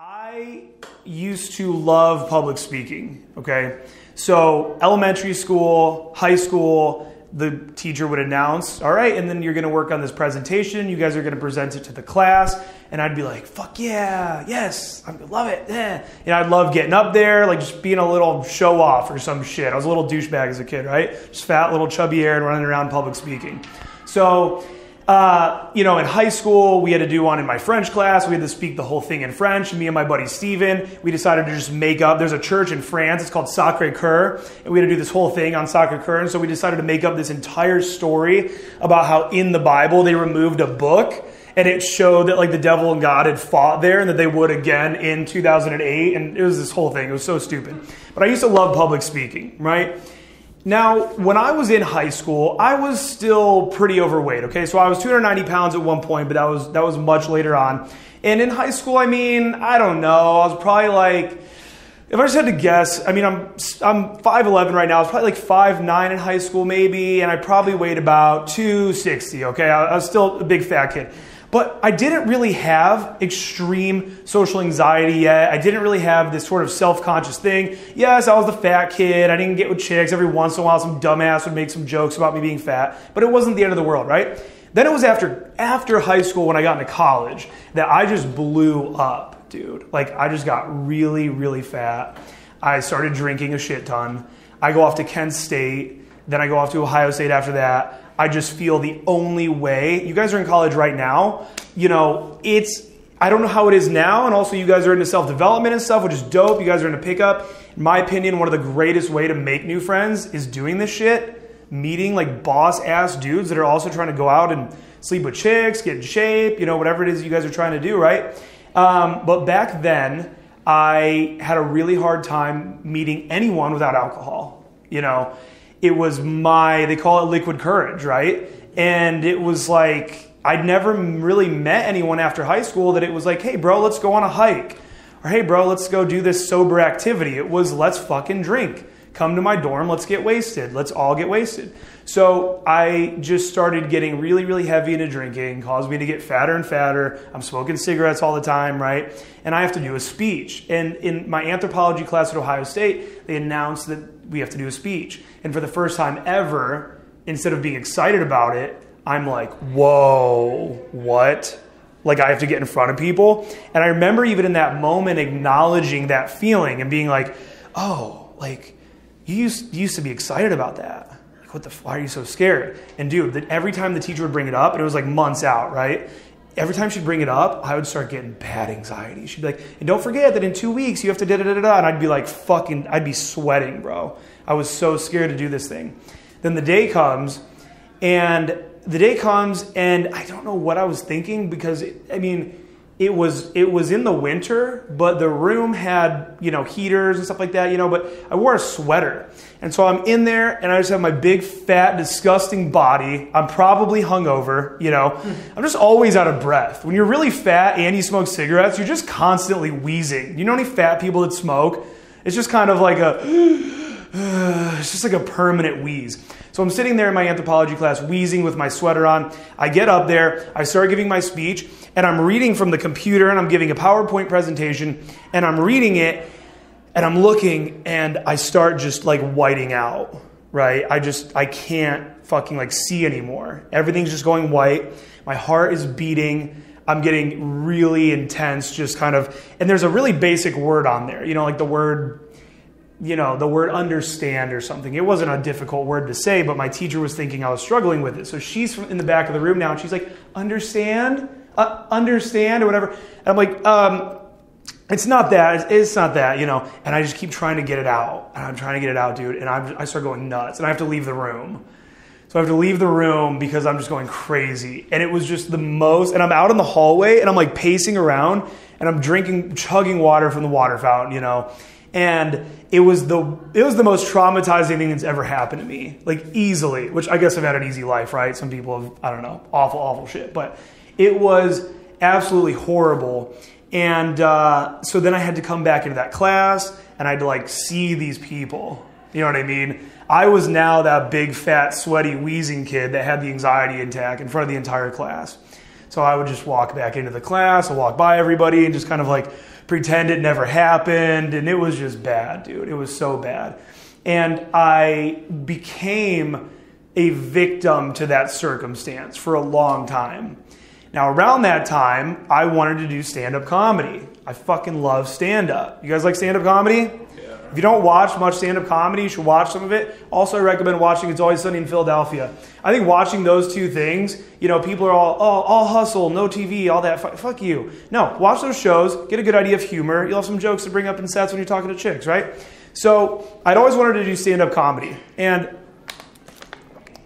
I used to love public speaking, okay? So elementary school, high school, the teacher would announce, all right, and then you're gonna work on this presentation, you guys are gonna present it to the class, and I'd be like, fuck yeah, yes, I love it, yeah. You know, I'd love getting up there, like just being a little show off or some shit. I was a little douchebag as a kid, right? Just fat, little chubby Aaron running around public speaking. So, you know, in high school, we had to do one in my French class. We had to speak the whole thing in French. And me and my buddy Steven, we decided to just make up. There's a church in France. It's called Sacré-Cœur. And we had to do this whole thing on Sacré-Cœur. And so we decided to make up this entire story about how in the Bible they removed a book. And it showed that like the devil and God had fought there and that they would again in 2008. And it was this whole thing. It was so stupid. But I used to love public speaking, right? Now, when I was in high school, I was still pretty overweight, okay? So I was 290 pounds at one point, but that was much later on. And in high school, I mean, I don't know. I was probably like, if I just had to guess, I mean, I'm 5'11" right now. I was probably like 5'9" in high school maybe, and I probably weighed about 260, okay? I was still a big fat kid. But I didn't really have extreme social anxiety yet. I didn't really have this sort of self-conscious thing. Yes, I was the fat kid. I didn't get with chicks. Every once in a while, some dumbass would make some jokes about me being fat. But it wasn't the end of the world, right? Then it was after high school when I got into college that I just blew up, dude. Like, I just got really, really fat. I started drinking a shit ton. I go off to Kent State. Then I go off to Ohio State after that. I just feel the only way, you guys are in college right now, you know, I don't know how it is now, and also you guys are into self-development and stuff, which is dope. You guys are into pickup. In my opinion, one of the greatest way to make new friends is doing this shit, meeting like boss-ass dudes that are also trying to go out and sleep with chicks, get in shape, you know, whatever it is you guys are trying to do, right? But back then, I had a really hard time meeting anyone without alcohol, you know. It was they call it liquid courage, right? And it was like, I'd never really met anyone after high school that it was like, hey bro, let's go on a hike. Or hey bro, let's go do this sober activity. It was, let's fucking drink. Come to my dorm, let's get wasted. Let's all get wasted. So I just started getting really, really heavy into drinking, caused me to get fatter and fatter. I'm smoking cigarettes all the time, right? And I have to do a speech. And in my anthropology class at Ohio State, they announced that we have to do a speech. And for the first time ever, instead of being excited about it, I'm like, whoa, what? Like I have to get in front of people? And I remember even in that moment acknowledging that feeling and being like, oh, like you used to be excited about that. Like why are you so scared? And dude, every time the teacher would bring it up, and it was like months out, right? Every time she'd bring it up, I would start getting bad anxiety. She'd be like, and don't forget that in 2 weeks you have to da-da-da-da-da. And I'd be like, I'd be sweating, bro. I was so scared to do this thing. Then the day comes, and I don't know what I was thinking because, it was in the winter, but the room had, you know, heaters and stuff like that, you know, but I wore a sweater. And so I'm in there and I just have my big, fat, disgusting body. I'm probably hungover, you know. I'm just always out of breath. When you're really fat and you smoke cigarettes, you're just constantly wheezing. You know any fat people that smoke? It's just kind of like it's just like a permanent wheeze. So I'm sitting there in my anthropology class wheezing with my sweater on. I get up there, I start giving my speech, and I'm reading from the computer, and I'm giving a PowerPoint presentation, and I'm reading it, and I'm looking, and I start just like whiting out, right? I can't fucking like see anymore. Everything's just going white. My heart is beating. I'm getting really intense, just kind of, and there's a really basic word on there, you know, like the word understand or something. It wasn't a difficult word to say, but my teacher was thinking I was struggling with it. So she's in the back of the room now, and she's like, understand or whatever. And I'm like, it's not that, you know. And I just keep trying to get it out. And I'm trying to get it out, dude. And I start going nuts, and I have to leave the room. So I have to leave the room because I'm just going crazy. And it was just the most, and I'm out in the hallway, and I'm like pacing around, and I'm chugging water from the water fountain, you know. And it was the most traumatizing thing that's ever happened to me, like easily, which I guess I've had an easy life, right? Some people have, I don't know, awful shit, but it was absolutely horrible. And so then I had to come back into that class, and I had to like see these people, you know what I mean? I was now that big, fat, sweaty, wheezing kid that had the anxiety attack in front of the entire class. So I would just walk back into the class, I'd walk by everybody and just kind of like pretend it never happened. And it was just bad, dude. It was so bad. And I became a victim to that circumstance for a long time. Now, around that time, I wanted to do stand-up comedy. I fucking love stand-up. You guys like stand-up comedy? Yeah. If you don't watch much stand-up comedy, you should watch some of it. Also, I recommend watching It's Always Sunny in Philadelphia. I think watching those two things, you know, people are all hustle, no TV, all that. Fuck you. No, watch those shows, get a good idea of humor. You'll have some jokes to bring up in sets when you're talking to chicks, right? So I'd always wanted to do stand-up comedy. And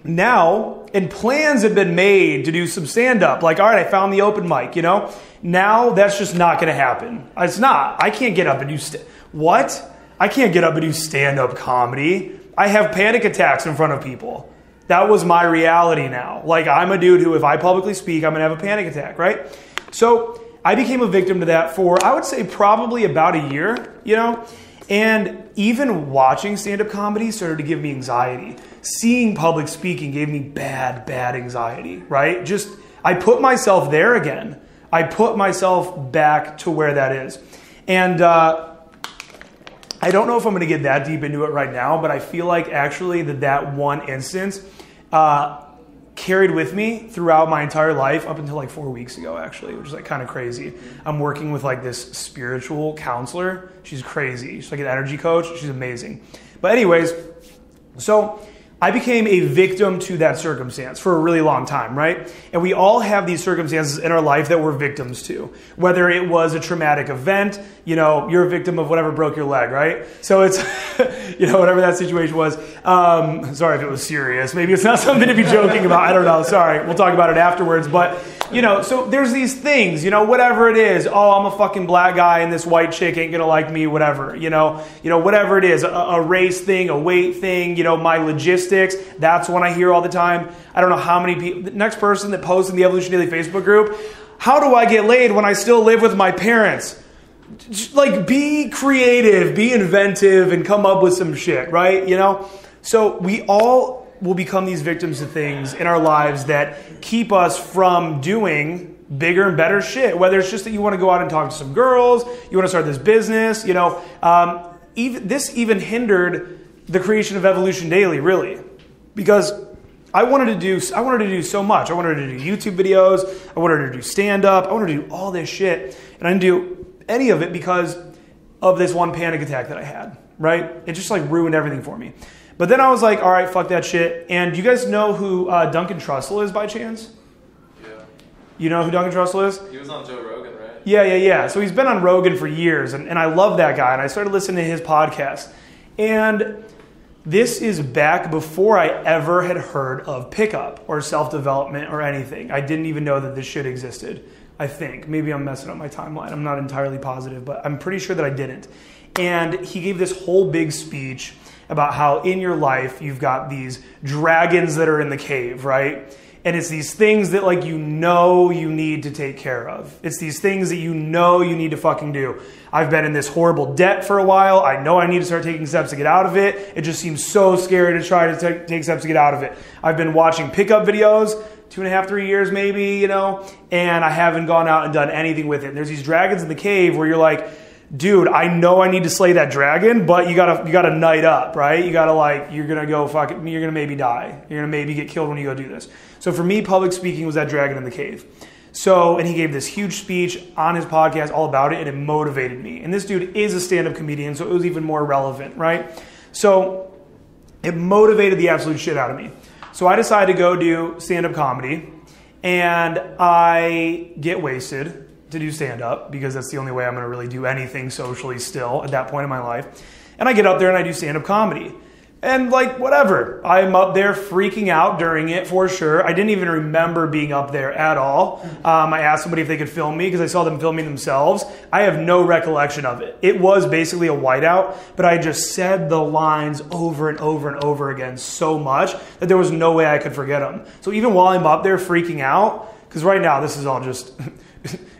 now, and plans have been made to do some stand-up. Like, all right, I found the open mic, you know? Now, that's just not going to happen. It's not. I can't get up and do what? I can't get up and do stand-up comedy. I have panic attacks in front of people. That was my reality now. Like, I'm a dude who, if I publicly speak, I'm going to have a panic attack, right? So I became a victim to that for, I would say, probably about a year, you know? And even watching stand-up comedy started to give me anxiety. Seeing public speaking gave me bad anxiety, right? Just, I put myself there again. I put myself back to where that is. And I don't know if I'm going to get that deep into it right now, but I feel like actually that one instance carried with me throughout my entire life up until like 4 weeks ago, actually, which is like kind of crazy. I'm working with like this spiritual counselor. She's crazy. She's like an energy coach. She's amazing. But anyways, so I became a victim to that circumstance for a really long time, right? And we all have these circumstances in our life that we're victims to. Whether it was a traumatic event, you know, you're a victim of whatever broke your leg, right? So it's, you know, whatever that situation was. Sorry if it was serious. Maybe it's not something to be joking about. I don't know. Sorry. We'll talk about it afterwards. But, you know, so there's these things, you know, whatever it is. Oh, I'm a fucking black guy and this white chick ain't going to like me, whatever. You know, whatever it is, a race thing, a weight thing, you know, my logistics. That's one I hear all the time. I don't know how many people. The next person that posts in the Evolution Daily Facebook group, how do I get laid when I still live with my parents? Like, be creative, be inventive, and come up with some shit, right? You know? So we all will become these victims of things in our lives that keep us from doing bigger and better shit. Whether it's just that you want to go out and talk to some girls, you want to start this business, you know. This even hindered the creation of Evolution Daily, really. Because I wanted to do so much. I wanted to do YouTube videos. I wanted to do stand-up. I wanted to do all this shit. And I didn't do any of it because of this one panic attack that I had, right? It just like ruined everything for me. But then I was like, all right, fuck that shit. And do you guys know who Duncan Trussell is by chance? Yeah. You know who Duncan Trussell is? He was on Joe Rogan, right? Yeah. So he's been on Rogan for years. And I love that guy. And I started listening to his podcast. And this is back before I ever had heard of pickup or self-development or anything. I didn't even know that this shit existed, I think. Maybe I'm messing up my timeline. I'm not entirely positive, but I'm pretty sure that I didn't. And he gave this whole big speech about how in your life you've got these dragons that are in the cave, right? And it's these things that like you know you need to take care of. It's these things that you know you need to fucking do. I've been in this horrible debt for a while. I know I need to start taking steps to get out of it. It just seems so scary to try to take steps to get out of it. I've been watching pickup videos, 2.5, 3 years maybe, you know, and I haven't gone out and done anything with it. And there's these dragons in the cave where you're like, dude, I know I need to slay that dragon, but you gotta night up, right? You gotta like, you're gonna go fuck it, you're gonna maybe die. You're gonna maybe get killed when you go do this. So for me, public speaking was that dragon in the cave. So, and he gave this huge speech on his podcast all about it, and it motivated me. And this dude is a stand-up comedian, so it was even more relevant, right? So it motivated the absolute shit out of me. So I decided to go do stand-up comedy, and I get wasted to do stand-up because that's the only way I'm going to really do anything socially still at that point in my life. And I get up there and I do stand-up comedy. And like, whatever. I'm up there freaking out during it for sure. I didn't even remember being up there at all. I asked somebody if they could film me because I saw them filming themselves. I have no recollection of it. It was basically a whiteout, but I just said the lines over and over and over again so much that there was no way I could forget them. So even while I'm up there freaking out, because right now this is all just...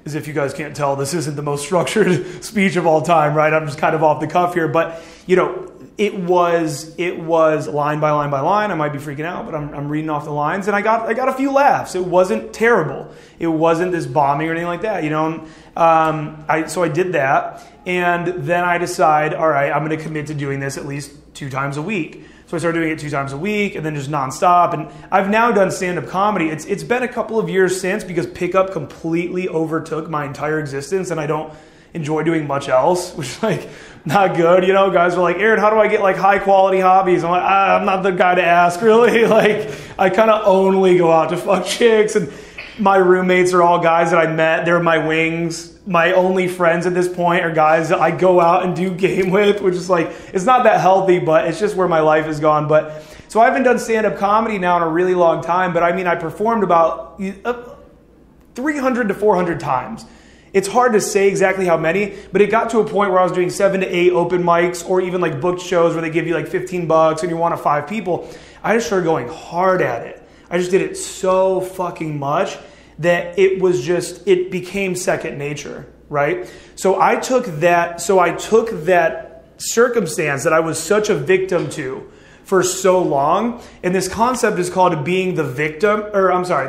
as if you guys can't tell, this isn't the most structured speech of all time, right? I'm just kind of off the cuff here. But, you know, it was line by line by line. I might be freaking out, but I'm reading off the lines, and I got a few laughs. It wasn't terrible. It wasn't this bombing or anything like that, you know. So I did that, and then I decide, all right, I'm going to commit to doing this at least 2 times a week. So I started doing it 2 times a week, and then just nonstop. And I've now done stand-up comedy. It's been a couple of years since, because pickup completely overtook my entire existence, and I don't enjoy doing much else, which is like not good. You know, guys are like, Aaron, how do I get like high quality hobbies? I'm like, I'm not the guy to ask, really. Like, I kind of only go out to fuck chicks, and my roommates are all guys that I met. They're my wings. My only friends at this point are guys that I go out and do game with, which is like, it's not that healthy, but it's just where my life has gone. But so I haven't done stand-up comedy now in a really long time, but I mean, I performed about 300 to 400 times. It's hard to say exactly how many, but it got to a point where I was doing 7 to 8 open mics, or even like booked shows where they give you like $15 and you're one of 5 people. I just started going hard at it. I just did it so fucking much that it became second nature, right? So I took that circumstance that I was such a victim to for so long, and this concept is called being the victim,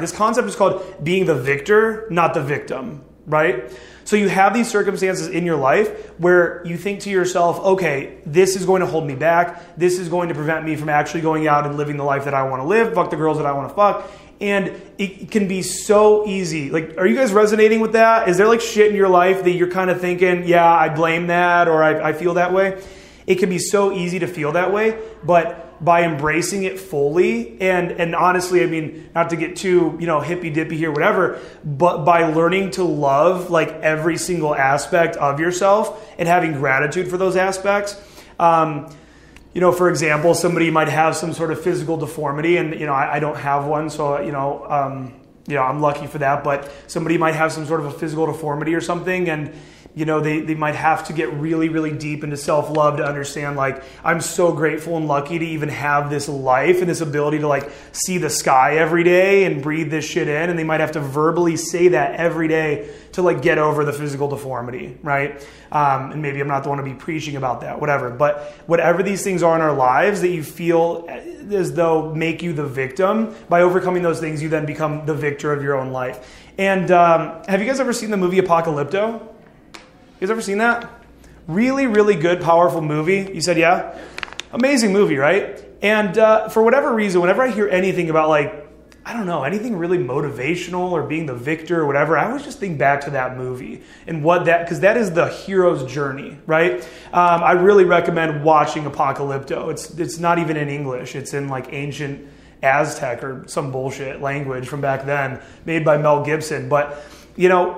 this concept is called being the victor, not the victim, right? So you have these circumstances in your life where you think to yourself, okay, this is going to hold me back. This is going to prevent me from actually going out and living the life that I want to live, fuck the girls that I want to fuck. And it can be so easy. Like, are you guys resonating with that? Is there like shit in your life that you're kind of thinking, yeah, I blame that, or I feel that way? It can be so easy to feel that way, but by embracing it fully, and honestly, I mean, not to get too, hippy dippy here, whatever, but by learning to love like every single aspect of yourself and having gratitude for those aspects. For example, somebody might have some sort of physical deformity, and I don't have one, so I'm lucky for that. But somebody might have some sort of a physical deformity or something, and they might have to get really, really deep into self-love to understand, like, I'm so grateful and lucky to even have this life and this ability to like see the sky every day and breathe this shit in. And they might have to verbally say that every day to like get over the physical deformity, right? And maybe I'm not the one to be preaching about that, whatever. But whatever these things are in our lives that you feel as though make you the victim, by overcoming those things, you then become the victor of your own life. And have you guys ever seen the movie Apocalypto? You guys ever seen that? Really, really good, powerful movie. You said, yeah? Amazing movie, right? And for whatever reason, whenever I hear anything about anything really motivational or being the victor or whatever, I always just think back to that movie and because that is the hero's journey, right? I really recommend watching Apocalypto. It's not even in English. It's in like ancient Aztec or some bullshit language from back then, made by Mel Gibson. But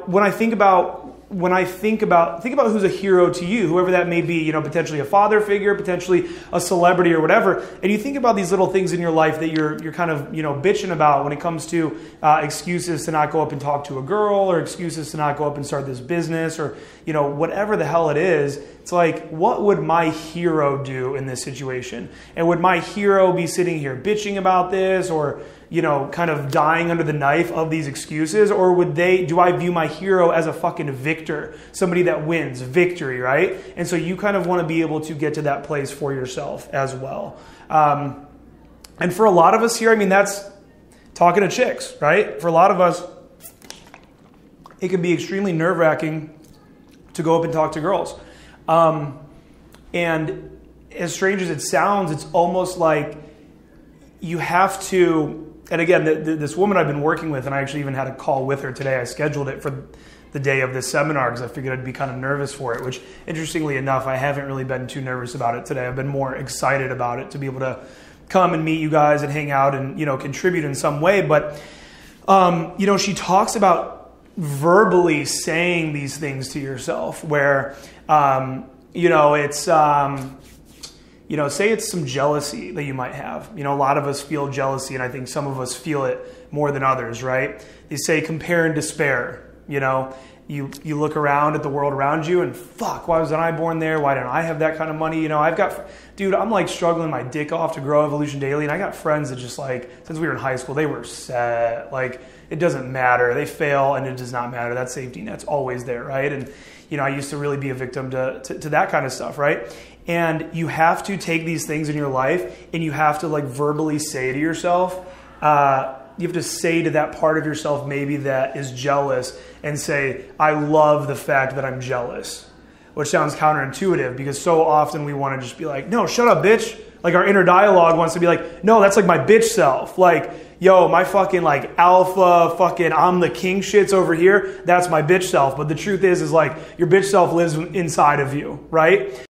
when I think about who's a hero to you, whoever that may be, potentially a father figure, potentially a celebrity or whatever, and you think about these little things in your life that you're kind of, bitching about when it comes to excuses to not go up and talk to a girl, or excuses to not go up and start this business, or, whatever the hell it is. It's like, what would my hero do in this situation? And would my hero be sitting here bitching about this, or kind of dying under the knife of these excuses? Or do I view my hero as a fucking victor, somebody that wins, victory, right? And so you kind of want to be able to get to that place for yourself as well. And for a lot of us here, I mean, that's talking to chicks, right? For a lot of us, it can be extremely nerve-wracking to go up and talk to girls. And as strange as it sounds, it's almost like you have to. And again, this woman I've been working with, and I actually even had a call with her today. I scheduled it for the day of this seminar because I figured I'd be kind of nervous for it, which, interestingly enough, I haven't really been too nervous about it today. I've been more excited about it to be able to come and meet you guys and hang out and, contribute in some way. But, she talks about verbally saying these things to yourself where, it's... say it's some jealousy that you might have. A lot of us feel jealousy, and I think some of us feel it more than others, right? They say compare and despair. You look around at the world around you and fuck, why wasn't I born there? Why didn't I have that kind of money? I'm like struggling my dick off to grow Evolution Daily, and I got friends that just like, since we were in high school, they were set. Like, it doesn't matter. They fail and it does not matter. That safety net's always there, right? And, I used to really be a victim to that kind of stuff, right? And you have to take these things in your life and you have to like verbally say to yourself, you have to say to that part of yourself maybe that is jealous and say, I love the fact that I'm jealous, which sounds counterintuitive because so often we want to just be like, no, shut up, bitch. Like our inner dialogue wants to be like, no, that's like my bitch self. Like, yo, my fucking like alpha fucking I'm the king shit's over here. That's my bitch self. But the truth is like your bitch self lives inside of you, right?